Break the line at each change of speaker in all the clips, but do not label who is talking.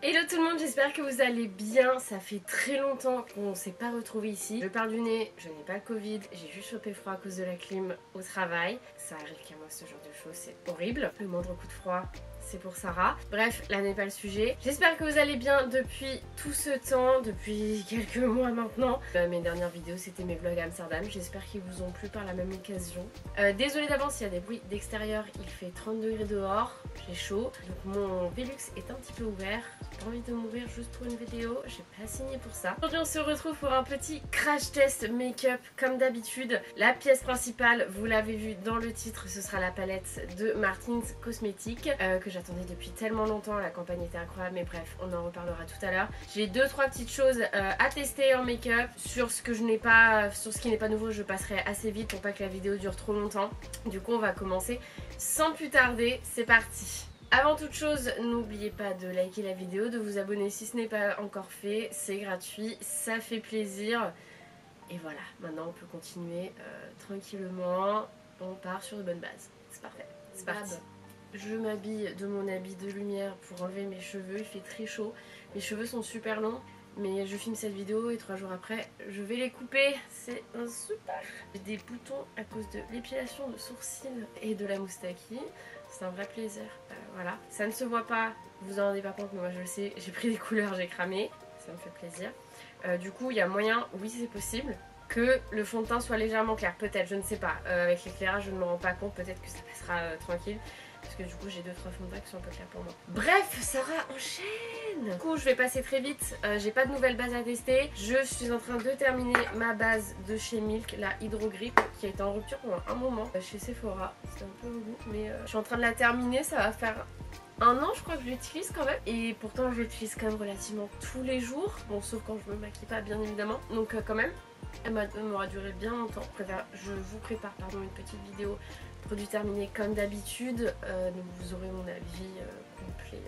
Hello tout le monde, j'espère que vous allez bien. Ça fait très longtemps qu'on ne s'est pas retrouvés ici. Je parle du nez, je n'ai pas le Covid, j'ai juste chopé froid à cause de la clim au travail. Ça arrive qu'à moi ce genre de choses, c'est horrible. Le moindre coup de froid, c'est pour Sarah. Bref, là n'est pas le sujet. J'espère que vous allez bien depuis tout ce temps, depuis quelques mois maintenant. Mes dernières vidéos c'était mes vlogs à Amsterdam, j'espère qu'ils vous ont plu par la même occasion. Désolée d'avance s'il y a des bruits d'extérieur, il fait 30 degrés dehors, j'ai chaud. Donc mon Velux est un petit peu ouvert. J'ai pas envie de mourir juste pour une vidéo, j'ai pas signé pour ça. Aujourd'hui on se retrouve pour un petit crash test make-up comme d'habitude. La pièce principale, vous l'avez vu dans le titre, ce sera la palette de Martins Cosmetics que j'attendais depuis tellement longtemps. La campagne était incroyable, mais bref, on en reparlera tout à l'heure. J'ai 2-3 petites choses à tester en make-up. Sur ce que je n'ai pas, sur ce qui n'est pas nouveau, je passerai assez vite pour pas que la vidéo dure trop longtemps. Du coup on va commencer sans plus tarder, c'est parti. Avant toute chose, n'oubliez pas de liker la vidéo, de vous abonner si ce n'est pas encore fait, c'est gratuit, ça fait plaisir. Et voilà, maintenant on peut continuer tranquillement, on part sur de bonnes bases. C'est parfait, c'est parti. Je m'habille de mon habit de lumière pour enlever mes cheveux, il fait très chaud, mes cheveux sont super longs. Mais je filme cette vidéo et 3 jours après, je vais les couper. C'est un super. J'ai des boutons à cause de l'épilation de sourcils et de la moustaki. C'est un vrai plaisir. Voilà. Ça ne se voit pas, vous en rendez pas compte, mais moi je le sais. J'ai pris des couleurs, j'ai cramé. Ça me fait plaisir. Du coup, il y a moyen, oui c'est possible, que le fond de teint soit légèrement clair. Peut-être, je ne sais pas. Avec l'éclairage, je ne me rends pas compte. Peut-être que ça passera tranquille. Parce que du coup j'ai 2-3 fonds de teint qui sont un peu clairs pour moi. Bref, Sarah enchaîne. Du coup je vais passer très vite, j'ai pas de nouvelles bases à tester. Je suis en train de terminer ma base de chez Milk, la Hydro Grip, qui a été en rupture pendant un moment chez Sephora. C'est un peu relou, mais je suis en train de la terminer, ça va faire un an je crois que je l'utilise quand même. Et pourtant je l'utilise quand même relativement tous les jours. Bon sauf quand je me maquille pas bien évidemment. Donc quand même, elle m'aura duré bien longtemps. Je vous prépare une petite vidéo produit terminé comme d'habitude, donc vous aurez mon avis complet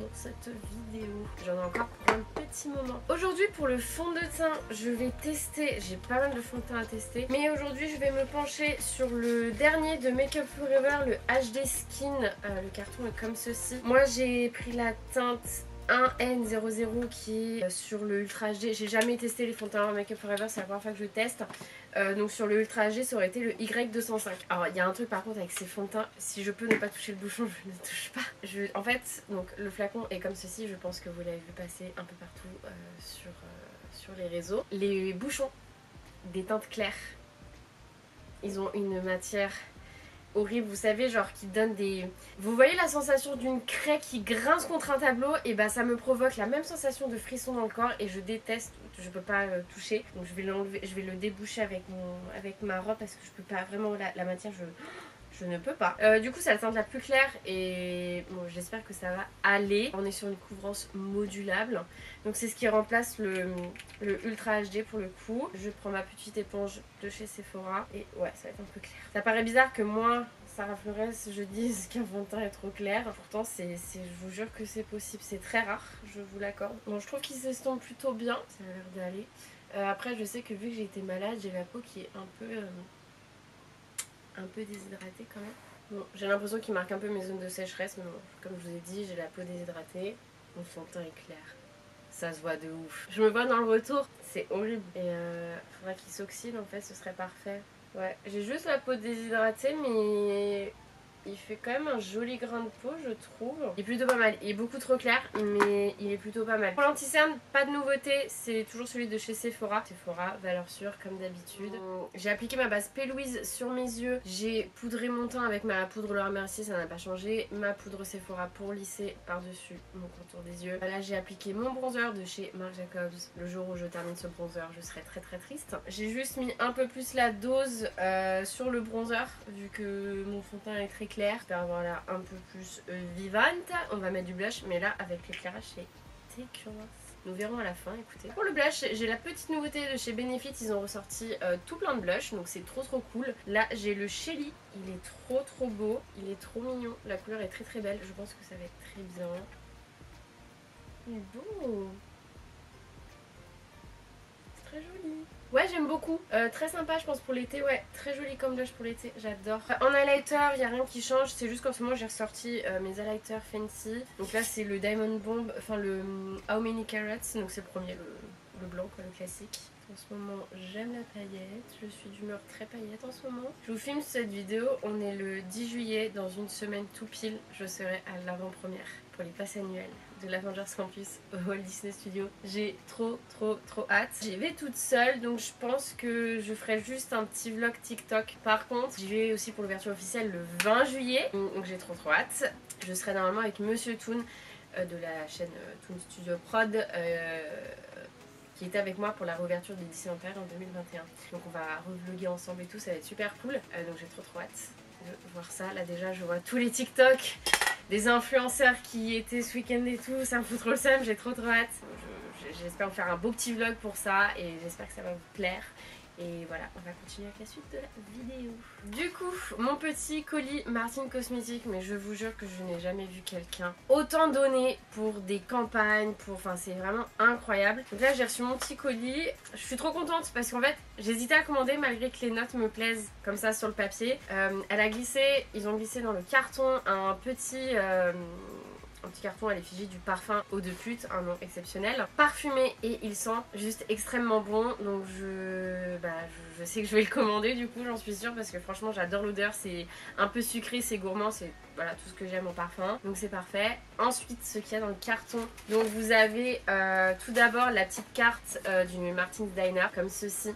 dans cette vidéo. J'en ai encore pour un petit moment. Aujourd'hui pour le fond de teint, je vais tester, j'ai pas mal de fond de teint à tester, mais aujourd'hui je vais me pencher sur le dernier de Make Up For Ever, le HD Skin. Le carton est comme ceci. Moi j'ai pris la teinte 1N00 qui est sur le Ultra HD. J'ai jamais testé les fonds de teint Make Up For Ever, c'est la première fois que je le teste. Donc sur le Ultra HD ça aurait été le Y205. Alors il y a un truc par contre avec ces fonds de teint, si je peux ne pas toucher le bouchon, je ne touche pas. En fait, donc le flacon est comme ceci, je pense que vous l'avez vu passer un peu partout sur les réseaux. Les bouchons des teintes claires, ils ont une matière horrible, vous savez, genre qui donne des... Vous voyez la sensation d'une craie qui grince contre un tableau, et bah ça me provoque la même sensation de frisson dans le corps et je déteste, je peux pas toucher. Donc je vais l'enlever, je vais le déboucher avec ma robe parce que je peux pas vraiment, la matière, je ne peux pas. Du coup c'est la teinte la plus claire et bon, j'espère que ça va aller. On est sur une couvrance modulable. Donc c'est ce qui remplace le Ultra HD pour le coup. Je prends ma petite éponge de chez Sephora et ouais ça va être un peu clair. Ça paraît bizarre que moi, Sarah Flores, je dise qu'un fond de teint est trop clair. Pourtant je vous jure que c'est possible. C'est très rare, je vous l'accorde. Bon je trouve qu'il s'estompe plutôt bien. Ça a l'air d'aller. Après je sais que vu que j'ai été malade, j'ai la peau qui est un peu déshydratée quand même. Bon, j'ai l'impression qu'il marque un peu mes zones de sécheresse, mais bon, comme je vous ai dit, j'ai la peau déshydratée. Mon fond de teint est clair. Ça se voit de ouf. Je me vois dans le retour, c'est horrible. Et faudrait qu'il s'oxyde en fait, ce serait parfait. Ouais, j'ai juste la peau déshydratée, mais il fait quand même un joli grain de peau, je trouve. Il est plutôt pas mal. Il est beaucoup trop clair, mais il est plutôt pas mal. Pour l'anti-cerne, pas de nouveauté. C'est toujours celui de chez Sephora. Sephora, valeur sûre, comme d'habitude. J'ai appliqué ma base P. Louise sur mes yeux. J'ai poudré mon teint avec ma poudre Laura Mercier, ça n'a pas changé. Ma poudre Sephora pour lisser par-dessus mon contour des yeux. Là, j'ai appliqué mon bronzer de chez Marc Jacobs. Le jour où je termine ce bronzer, je serai très très triste. J'ai juste mis un peu plus la dose sur le bronzer, vu que mon fond de teint est très clair. J'espère avoir l'air un peu plus vivante. On va mettre du blush, mais là avec l'éclairage c'est dégueulasse. Nous verrons à la fin, écoutez. Pour le blush, j'ai la petite nouveauté de chez Benefit. Ils ont ressorti tout plein de blush, donc c'est trop cool. Là j'ai le Shelly, il est trop beau, il est trop mignon. La couleur est très très belle, je pense que ça va être très bien. Il est beau. C'est très joli. Ouais, j'aime beaucoup. Très sympa je pense pour l'été, ouais. Très joli comme blush pour l'été, j'adore. En highlighter, il n'y a rien qui change. C'est juste qu'en ce moment j'ai ressorti mes highlighters fancy. Donc là c'est le Diamond Bomb, enfin le How Many Carats. Donc c'est le premier, le blanc quoi, le classique. En ce moment j'aime la paillette, je suis d'humeur très paillette en ce moment. Je vous filme cette vidéo, on est le 10 juillet, dans une semaine tout pile, je serai à l'avant-première pour les passes annuelles de l'Avengers Campus au Walt Disney Studios. J'ai trop hâte. J'y vais toute seule donc je pense que je ferai juste un petit vlog TikTok. Par contre j'y vais aussi pour l'ouverture officielle le 20 juillet donc j'ai trop hâte. Je serai normalement avec Monsieur Toon de la chaîne Toon Studio Prod qui était avec moi pour la réouverture des Disney Empire en 2021. Donc on va revlogger ensemble et tout, ça va être super cool. Donc j'ai trop hâte de voir ça. Là déjà je vois tous les TikTok des influenceurs qui étaient ce week-end et tout, ça me fout trop le seum, j'ai trop hâte. J'espère vous faire un beau petit vlog pour ça et j'espère que ça va vous plaire. Et voilà, on va continuer avec la suite de la vidéo. Du coup, mon petit colis Martine Cosmétiques, mais je vous jure que je n'ai jamais vu quelqu'un autant donner pour des campagnes, enfin c'est vraiment incroyable. Donc là j'ai reçu mon petit colis, je suis trop contente parce qu'en fait j'hésitais à commander malgré que les notes me plaisent comme ça sur le papier. Ils ont glissé dans le carton un petit carton à l'effigie du parfum Eau de Pute, un nom exceptionnel, parfumé et il sent juste extrêmement bon. Donc je sais que je vais le commander du coup, j'en suis sûre parce que franchement j'adore l'odeur, c'est un peu sucré, c'est gourmand, c'est voilà tout ce que j'aime en parfum, donc c'est parfait. Ensuite ce qu'il y a dans le carton, donc vous avez tout d'abord la petite carte du Martin's Diner comme ceci.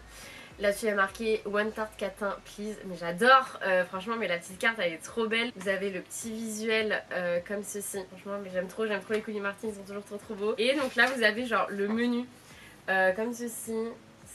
Là-dessus il y a marqué One Tart Catin Please, mais j'adore, franchement, mais la petite carte elle est trop belle. Vous avez le petit visuel comme ceci, franchement mais j'aime trop les colis Martin, ils sont toujours trop beaux. Et donc là vous avez genre le menu comme ceci.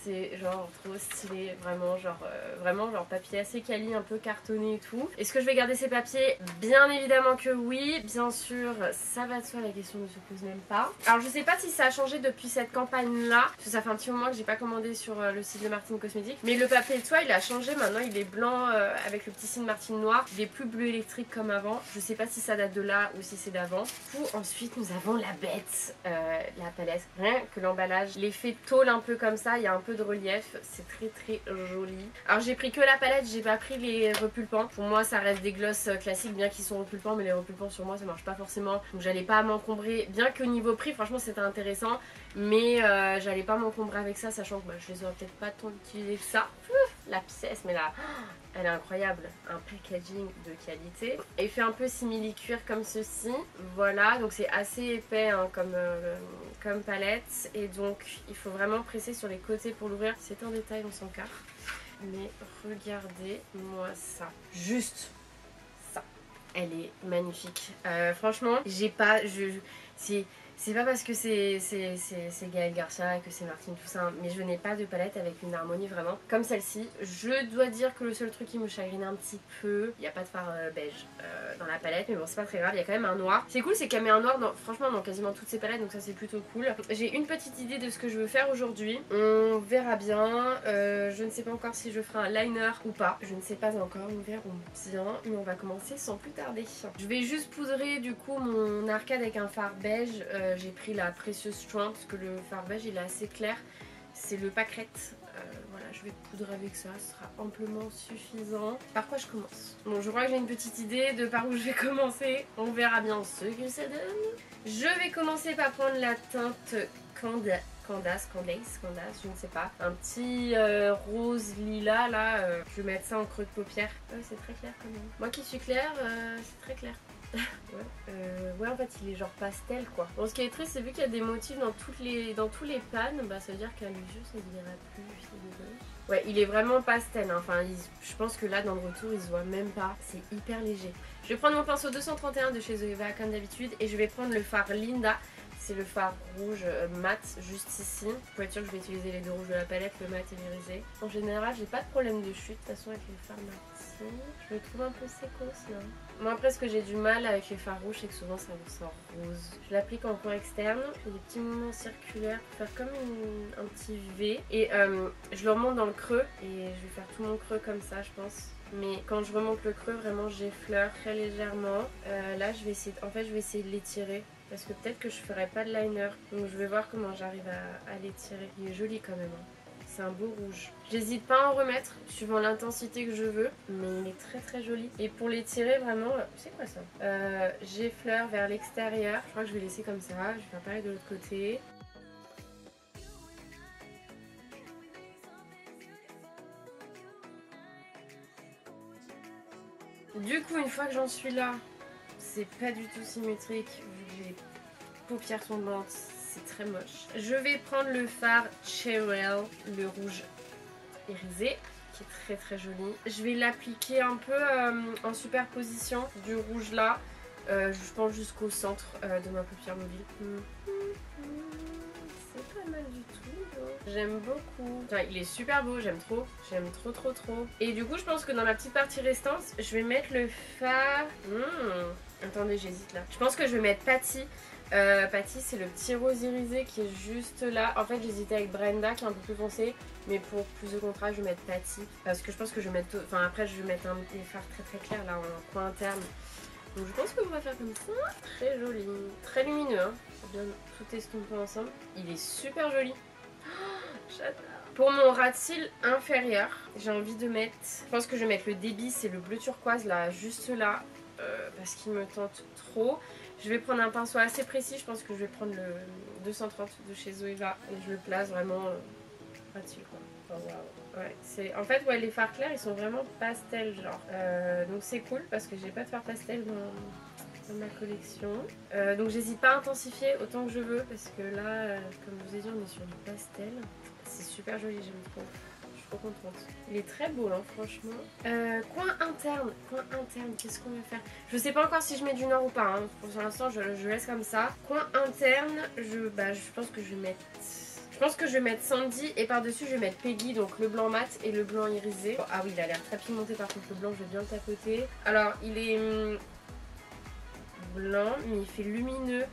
C'est genre trop stylé, vraiment genre papier assez quali, un peu cartonné et tout. Est-ce que je vais garder ces papiers? Bien évidemment que oui, bien sûr, ça va de soi, la question ne se pose même pas. Alors je sais pas si ça a changé depuis cette campagne là, parce que ça fait un petit moment que j'ai pas commandé sur le site de Martine Cosmétiques, mais le papier de soie il a changé, maintenant il est blanc avec le petit signe Martine noir, il est plus bleu électrique comme avant. Je sais pas si ça date de là ou si c'est d'avant. Ensuite nous avons la bête, la palette, rien que l'emballage, l'effet tôle un peu comme ça, il y a un peu de relief, c'est très joli. Alors j'ai pris que la palette, j'ai pas pris les repulpants. Pour moi ça reste des glosses classiques bien qu'ils sont repulpants, mais les repulpants sur moi ça marche pas forcément, donc j'allais pas m'encombrer, bien que niveau prix franchement c'était intéressant, mais j'allais pas m'encombrer avec ça, sachant que je les aurais peut-être pas tant utilisés que ça. La pièce, mais là elle est incroyable, un packaging de qualité. Et il fait un peu simili-cuir comme ceci, voilà, donc c'est assez épais hein, comme palette, et donc il faut vraiment presser sur les côtés pour l'ouvrir. C'est un détail, on s'en carre, mais regardez moi ça, juste ça, elle est magnifique. Franchement j'ai pas, c'est pas parce que c'est Gaël Garcia, que c'est Martine tout ça, mais je n'ai pas de palette avec une harmonie vraiment comme celle-ci. Je dois dire que le seul truc qui me chagrine un petit peu, il n'y a pas de fard beige dans la palette, mais bon c'est pas très grave, il y a quand même un noir. C'est cool, c'est qu'elle met un noir franchement dans quasiment toutes ses palettes, donc ça c'est plutôt cool. J'ai une petite idée de ce que je veux faire aujourd'hui, on verra bien. Je ne sais pas encore si je ferai un liner ou pas, je ne sais pas encore, nous verrons bien, mais on va commencer sans plus tarder. Je vais juste poudrer du coup mon arcade avec un fard beige. J'ai pris la Precious Strong parce que le fard beige il est assez clair, c'est le pâquerette. Voilà, je vais poudrer avec ça, ce sera amplement suffisant. Par quoi je commence? Bon, je crois que j'ai une petite idée de par où je vais commencer, on verra bien ce que ça donne. Je vais commencer par prendre la teinte Candace, je ne sais pas, un petit rose lilas là, je vais mettre ça en creux de paupière. C'est très clair quand même. Moi qui suis claire, c'est très clair. Ouais, en fait il est genre pastel quoi. Bon, ce qui est triste c'est vu qu'il y a des motifs dans tous les pannes, bah ça veut dire qu'à l'usure ça ne dirait plus, c'est dégueulasse. Ouais, il est vraiment pastel hein. Enfin je pense que là dans le retour il se voit même pas, c'est hyper léger. Je vais prendre mon pinceau 231 de chez Zoeva comme d'habitude et je vais prendre le fard Linda. C'est le fard rouge mat juste ici. Pour être sûr que je vais utiliser les deux rouges de la palette, le mat et l'irisé. En général j'ai pas de problème de chute de toute façon avec les fards mat. Je le trouve un peu sécos là. Moi après ce que j'ai du mal avec les fards rouges c'est que souvent ça ressort rose. Je l'applique en coin externe, je fais des petits mouvements circulaires pour faire comme un petit V. Et je le remonte dans le creux et je vais faire tout mon creux comme ça je pense. Mais quand je remonte le creux vraiment j'effleure très légèrement. Là je vais essayer de l'étirer. Parce que peut-être que je ferai pas de liner. Donc je vais voir comment j'arrive à l'étirer. Il est joli quand même. Hein. c'est un beau rouge. J'hésite pas à en remettre suivant l'intensité que je veux, mais il est très très joli. Et pour l'étirer vraiment, c'est quoi ça? J'effleure vers l'extérieur. Je crois que je vais laisser comme ça. Je vais faire pareil de l'autre côté. Du coup, une fois que j'en suis là, c'est pas du tout symétrique vu que j'ai les paupières tombantes, c'est très moche. Je vais prendre le fard Cheryl, le rouge irisé, qui est très très joli. Je vais l'appliquer un peu en superposition du rouge là, je pense jusqu'au centre de ma paupière mobile. C'est pas mal du tout. J'aime beaucoup. Enfin, il est super beau, j'aime trop. J'aime trop trop trop. Et du coup, je pense que dans la petite partie restante, je vais mettre le fard. Attendez, j'hésite là. Je pense que je vais mettre Patty. Patty, c'est le petit rose irisé qui est juste là. En fait, j'hésitais avec Brenda qui est un peu plus foncé. Mais pour plus de contraste, je vais mettre Patty. Parce que je pense que je vais mettre... Enfin, après, je vais mettre des fards très très clairs là en coin interne. Donc je pense qu'on va faire comme ça. Très joli. Très lumineux. Hein. Bien tout estomper ensemble. Il est super joli. J'adore. Pour mon ras de cils inférieur, j'ai envie de mettre... Je pense que je vais mettre le débit, c'est le bleu turquoise là, juste là. Parce qu'il me tente trop. Je vais prendre un pinceau assez précis. Je pense que je vais prendre le 230 de chez Zoeva. Et je le place vraiment ras de cils quoi. Oh, wow. Ouais, en fait, ouais, les fards clairs, ils sont vraiment pastel genre. Donc c'est cool parce que j'ai pas de fard pastel dans ma collection. Donc j'hésite pas à intensifier autant que je veux parce que là, comme je vous ai dit, on est sur du pastel. C'est super joli, j'aime trop. Je suis trop contente. Il est très beau, hein, franchement. Coin interne, qu'est-ce qu'on va faire? Je sais pas encore si je mets du noir ou pas. Hein. Pour l'instant, je laisse comme ça. Coin interne, je pense que je vais mettre... Je pense que je vais mettre Sandy et par-dessus je vais mettre Peggy, donc le blanc mat et le blanc irisé. Oh, ah oui, il a l'air très pigmenté par contre, le blanc, je vais bien le tapoter. Alors, il est blanc, mais il fait lumineux.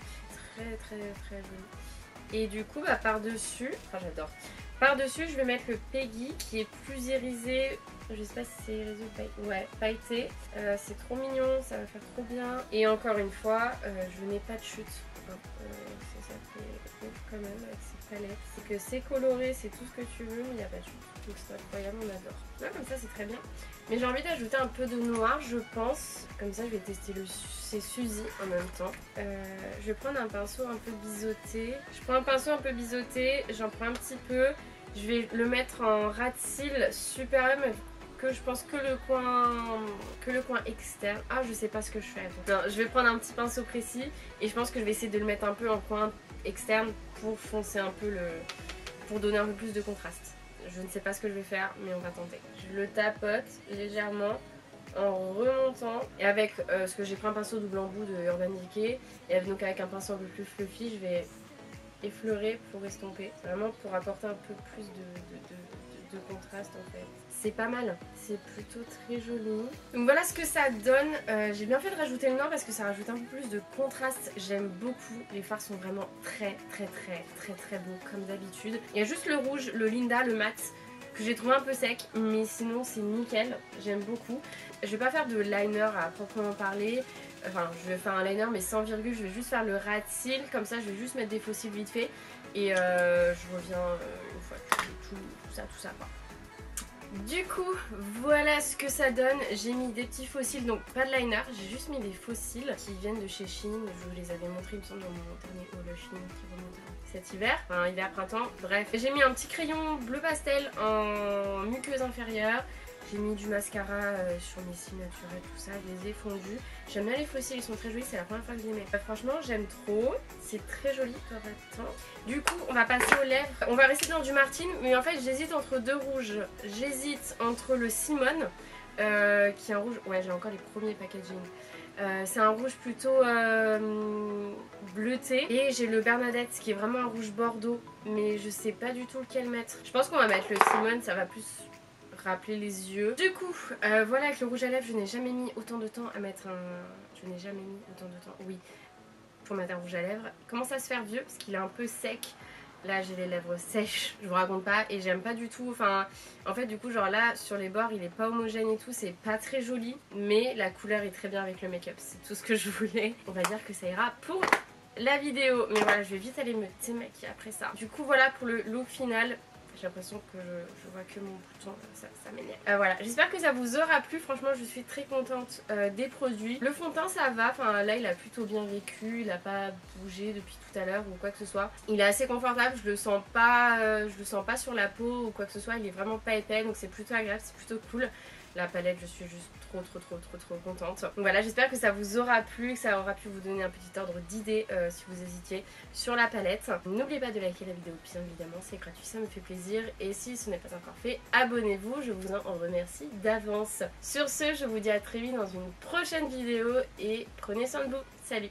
Très très très joli. Et du coup, bah, par-dessus, enfin j'adore. Par-dessus, je vais mettre le Peggy qui est plus irisé. Je sais pas si c'est irisé ou pailleté. Ouais, pailleté. C'est trop mignon, ça va faire trop bien. Et encore une fois, je n'ai pas de chute. C'est ça qui est ouf quand même avec ces palettes. C'est que c'est coloré, c'est tout ce que tu veux, mais il n'y a pas de chute. Donc c'est incroyable, on adore. Là, comme ça, c'est très bien. Mais j'ai envie d'ajouter un peu de noir, je pense. Comme ça, je vais tester c'est Suzy en même temps. Je vais prendre un pinceau un peu biseauté. Je prends un pinceau un peu biseauté, j'en prends un petit peu. Je vais le mettre en ras de cils supérieur, mais que je pense que le coin externe. Ah, je sais pas ce que je fais. Non, je vais prendre un petit pinceau précis et je pense que je vais essayer de le mettre un peu en coin externe pour foncer un peu pour donner un peu plus de contraste. Je ne sais pas ce que je vais faire, mais on va tenter. Je le tapote légèrement en remontant et avec ce que j'ai pris un pinceau double embout de Urban Decay et donc avec un pinceau un peu plus fluffy, je vais effleurer pour estomper, vraiment pour apporter un peu plus de contraste en fait. C'est pas mal, c'est plutôt très joli. Donc voilà ce que ça donne. J'ai bien fait de rajouter le noir parce que ça rajoute un peu plus de contraste. J'aime beaucoup, les fards sont vraiment très très très très très beaux comme d'habitude. Il y a juste le rouge, le Linda, le mat que j'ai trouvé un peu sec, mais sinon c'est nickel, j'aime beaucoup. Je vais pas faire de liner à proprement parler. Enfin, je vais faire un liner mais sans virgule, je vais juste faire le ras de cils, comme ça je vais juste mettre des faux cils vite fait et je reviens une fois que tout ça quoi. Du coup, voilà ce que ça donne. J'ai mis des petits faux cils, donc pas de liner, j'ai juste mis des faux cils qui viennent de chez Shein. Je vous les avais montrés, il me semble, dans mon dernier haul Shein qui remonte à cet hiver, enfin hiver-printemps, bref. J'ai mis un petit crayon bleu pastel en muqueuse inférieure. J'ai mis du mascara sur mes cils naturels, tout ça, je les ai fondus. J'aime bien les faux cils, ils sont très jolis, c'est la première fois que je les mets. Franchement, j'aime trop, c'est très joli, toi attends. Du coup, on va passer aux lèvres. On va rester dans du Martine, mais en fait, j'hésite entre deux rouges. J'hésite entre le Simone, qui est un rouge... Ouais, j'ai encore les premiers packaging. C'est un rouge plutôt bleuté. Et j'ai le Bernadette, qui est vraiment un rouge bordeaux, mais je sais pas du tout lequel mettre. Je pense qu'on va mettre le Simone, ça va plus... rappeler les yeux. Du coup, voilà, avec le rouge à lèvres, je n'ai jamais mis autant de temps à mettre un... Je n'ai jamais mis autant de temps, oui, pour mettre un rouge à lèvres. Commence à se faire vieux, parce qu'il est un peu sec. Là, j'ai les lèvres sèches, je vous raconte pas, et j'aime pas du tout, enfin... En fait, du coup, genre là, sur les bords, il est pas homogène et tout, c'est pas très joli, mais la couleur est très bien avec le make-up, c'est tout ce que je voulais. On va dire que ça ira pour la vidéo, mais voilà, je vais vite aller me démaquiller après ça. Du coup, voilà pour le look final. J'ai l'impression que je vois que mon bouton, ça m'énerve. Voilà, j'espère que ça vous aura plu. Franchement, je suis très contente des produits. Le fond de teint, ça va. Enfin, là, il a plutôt bien vécu. Il n'a pas bougé depuis tout à l'heure ou quoi que ce soit. Il est assez confortable. Je le sens pas sur la peau ou quoi que ce soit. Il est vraiment pas épais, donc c'est plutôt agréable, c'est plutôt cool. La palette, je suis juste trop contente. Donc voilà, j'espère que ça vous aura plu, que ça aura pu vous donner un petit ordre d'idée si vous hésitiez sur la palette. N'oubliez pas de liker la vidéo, bien évidemment, c'est gratuit, ça me fait plaisir. Et si ce n'est pas encore fait, abonnez-vous, je vous en remercie d'avance. Sur ce, je vous dis à très vite dans une prochaine vidéo et prenez soin de vous. Salut!